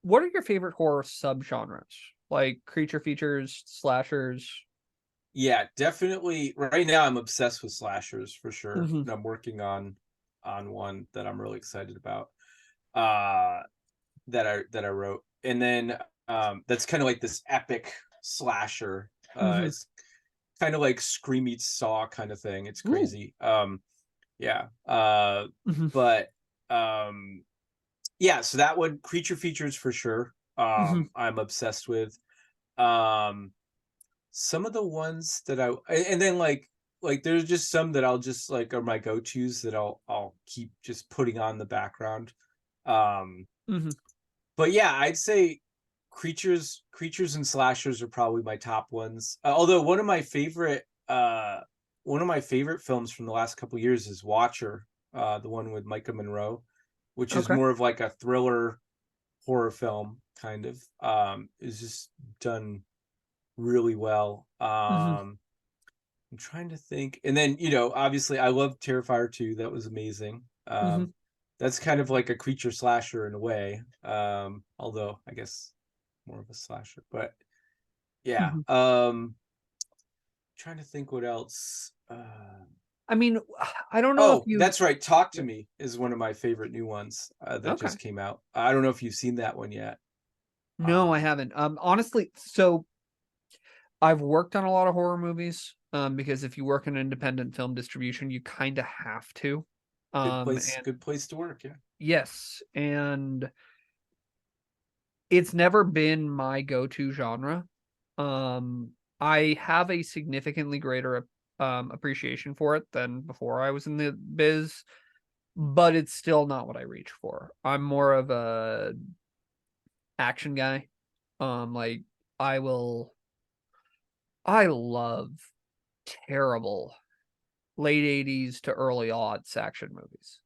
what are your favorite horror subgenres? Like creature features, slashers? Yeah, definitely. Right now, I'm obsessed with slashers for sure, Mm-hmm. and I'm working on one that I'm really excited about. Uh, that I wrote, and then that's kind of like this epic slasher. Mm-hmm. It's kind of like Scream meets Saw kind of thing. It's Ooh. crazy. Yeah. Mm-hmm. But yeah. So that one, creature features for sure. Mm-hmm. I'm obsessed with. Um, some of the ones that and then like there's just some that I'll just like are my go-tos that I'll keep just putting on the background. Um, Mm-hmm. but yeah, I'd say creatures and slashers are probably my top ones. Although one of my favorite films from the last couple of years is Watcher, the one with Micah Monroe, which is Okay. more of like a thriller horror film kind of. Is just done really well. Mm-hmm. I'm trying to think. And then, obviously I love Terrifier 2. That was amazing. Mm-hmm. That's kind of like a creature slasher in a way. Although I guess more of a slasher. But yeah. Mm-hmm. Trying to think what else. I mean, I don't know if Oh, you. that's right. Talk to Me is one of my favorite new ones that Okay. just came out. I don't know if you've seen that one yet. No, I Um, haven't. Honestly, so I've worked on a lot of horror movies. Because if you work in independent film distribution, you kind of have to. And good place to work. Yeah. yes, and it's never been my go-to genre. Um, I have a significantly greater appreciation for it than before I was in the biz, but it's still not what I reach for. I'm more of a action guy. Like I will I love terrible late 80s to early aughts action movies.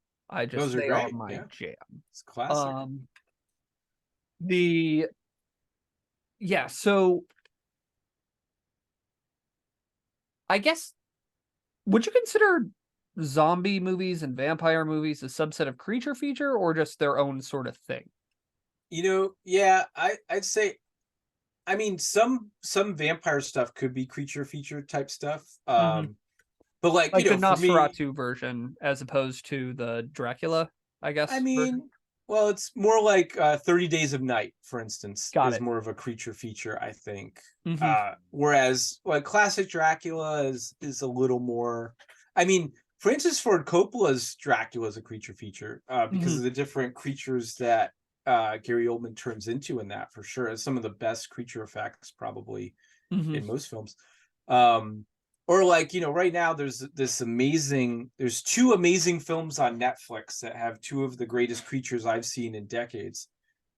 Those are They are great. my Yeah. jam. It's classic. Um the yeah, so I guess would you consider zombie movies and vampire movies a subset of creature feature or just their own sort of thing? Yeah, I'd say, I mean, some vampire stuff could be creature feature type stuff. Mhm. But like, Like the for me, Nosferatu version as opposed to the Dracula, I I guess, version? mean, well, it's more like 30 Days of Night, for instance, Got is it. more of a creature feature, I think. Mhm. Whereas like classic Dracula is a little more, I mean, Francis Ford Coppola's Dracula is a creature feature because Mhm. of the different creatures that Gary Oldman turns into in that for sure. It's some of the best creature effects probably Mhm. in most films. Um, or like, right now there's two amazing films on Netflix that have two of the greatest creatures I've seen in decades.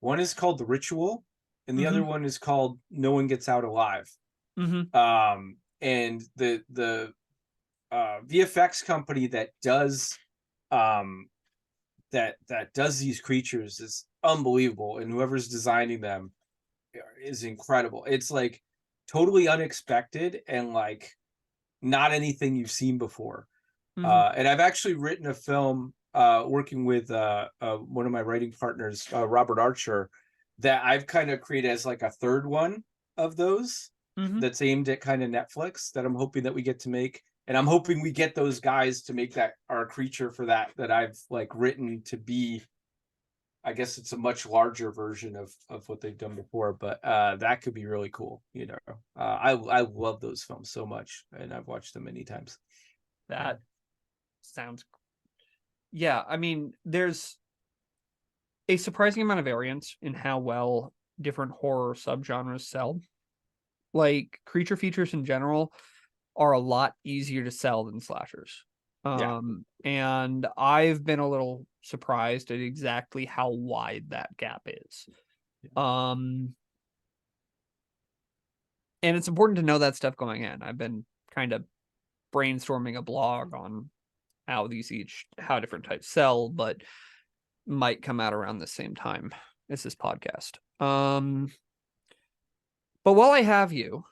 One is called The Ritual, and the other Mhm. one is called No One Gets Out Alive. Mhm. And the VFX company that does um that does these creatures is unbelievable, and whoever's designing them is incredible. It's like totally unexpected and like not anything you've seen before. Mhm. And I've actually written a film working with one of my writing partners, Robert Archer, that I've kind of created as like a third one of those Mhm. that's aimed at kind of Netflix that I'm hoping that we get to make. And I'm hoping we get those guys to make that our creature for that I've like written to be, I guess it's a much larger version of what they've done before, but that could be really cool. I love those films so much, and I've watched them many times. That sounds yeah, I mean, there's a surprising amount of variance in how well different horror subgenres sell. Like creature features in general are a lot easier to sell than slashers. Yeah, And I've been a little surprised at exactly how wide that gap is. Um, and it's important to know that stuff going in. I've been kind of brainstorming a blog on how different types sell, but might come out around the same time as this podcast. But while I have you,